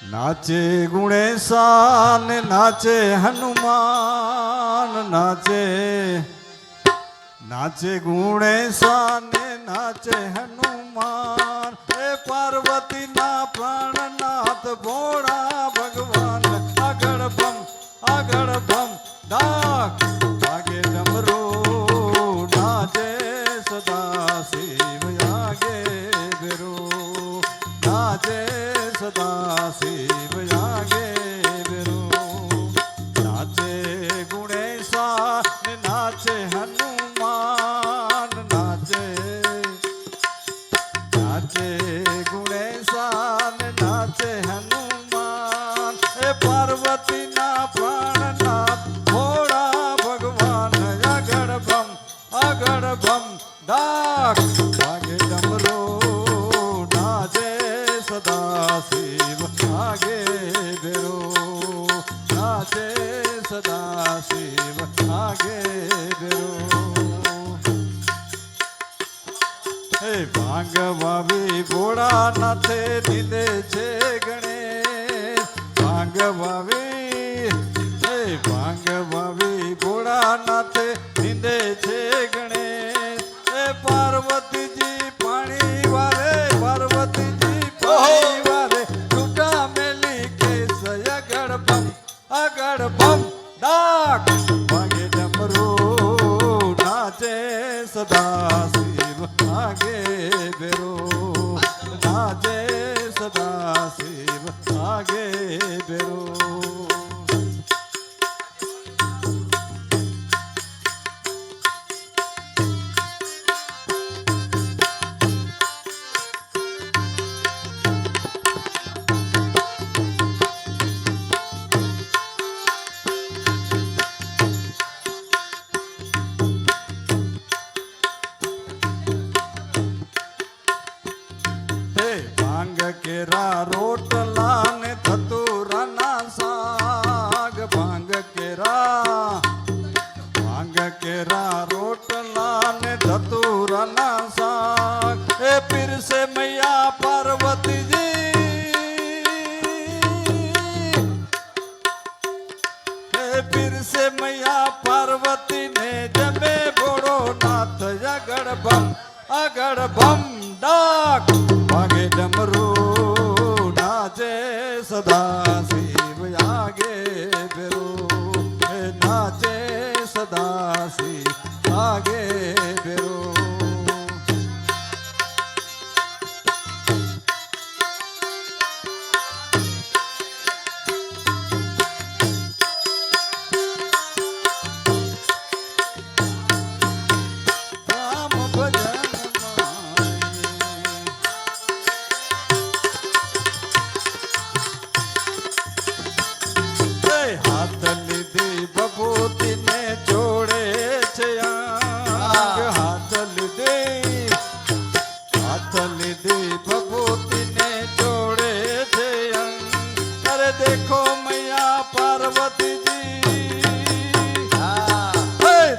નાચે ગુણેશાન નાચે હનુમાન નાચે નાચે ગુણેશાન નાચે હનુમાન એ પાર્વતીના પ્રાણનાથ ભોળા ભગવાન આગળ ભમ ડાક વાગે ડમરો નાચે સદા શિવ આગે બેરો નાચે સદા શિવ આગે બેરો નાચે ગુણેશા નાચે હનુમાન નાચે નાચે ગુણેશા નાચે હનુમાન એ પાર્વતીના પ્રાણનાથ ભોળા ભગવાન આગળ ભમ ડાક વાગે ડમરો નાચે સદા શિવ આગે બેરો નાચે સદા શિવ આગે બેરો હે ભાંગ વાવી ભોળાનાથે દીધે છે ગણેશ ભાંગ વાવી હે ભાંગ વાવી ભોળાનાથે દીધે છે ગણેશ એ પાર્વતીજી પાણી વારે પાર્વતીજી પાણી વારે છૂટા મેલી કેસ આગળ ભમ ડાક વાગે ડમરો નાચે સદા શિવ આગે બેરો નાચે સદા શિવ આગે બેરો ભાંગ કેરા રોટલા ને ધતુરાના શાક ભાંગ કેરા રોટલા ને ધતુરાના શાક એ પીરસે મૈયા પાર્વતીજી એ પીરસે મૈયા પાર્વતી ને જમે ભોળો નાથ આગળ ભમ ડાક વાગે ડમરો નાચે સદા શિવ આગે બેરો નાચે સદા શિવ આગે બેરો રામ ભજન હાથ લીધી ભભૂતિ ને જોડે છે હાથ લીધી ભભૂતિ ને જોડે છે અરે દેખો મૈયા પાર્વતીજી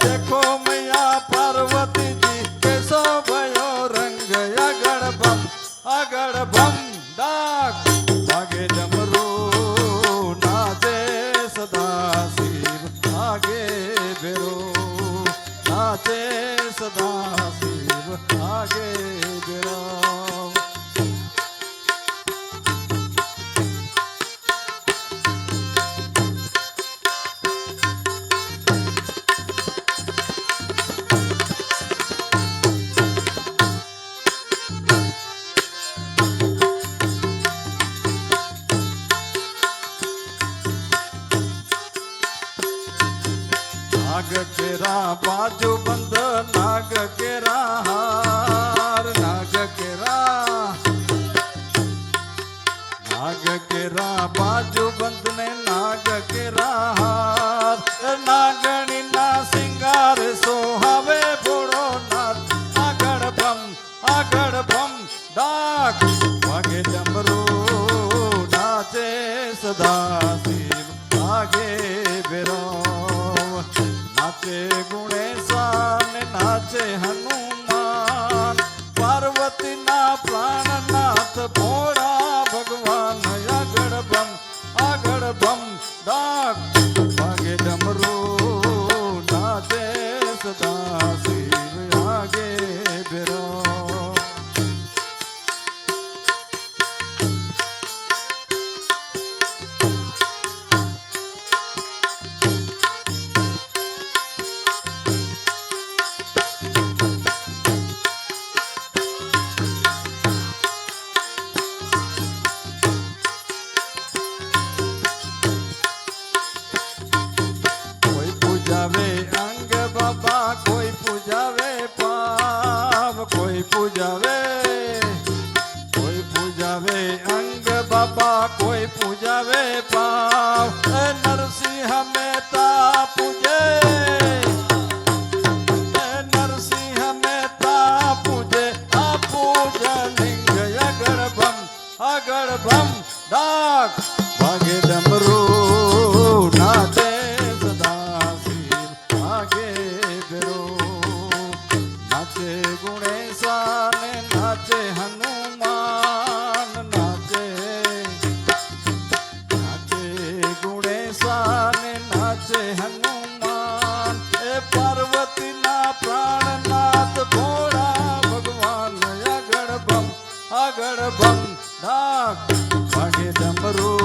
દેખો મૈયા પાર્વતીજી કેસો ભયો રંગ આગળ ભમ ડાક વાગે ડમરો નાચે સદા શિવ આગે બેરો નાચે સદા શિવ આગે બેરો नाग केरा बाजू बंद नाग केरा हार नाग केरा बाजू बंद ने नाग केरा हार नागणी ना सिंगार सोहावे भोळो नाथ આગળ ભમ ડાક વાગે ડમરો નાચે સદા શિવ આગે બેરો નાચે ગુણેશાન નાચે હનુમાન પાર્વતીના પ્રાણનાથ ભોળા ભગવાન આગળ રંગ બાબા કોઈ પૂજાવે પાવ એ નરસિંહ મહેતા પૂજે એ નરસિંહ મહેતા પૂજે આ પૂજલિંગ આગળ ભમ ડાક વાગે ડમરૂ નાચે સદાશિવ વાગે બેરો નાચે ગુણેશા ને નાચે હનુમાન નાચે ગુણેશા ને નાચે હનુમાન એ પાર્વતીના પ્રાણનાથ ભોળા ભગવાન આગળ ભમ ડાક વાગે ડમરૂ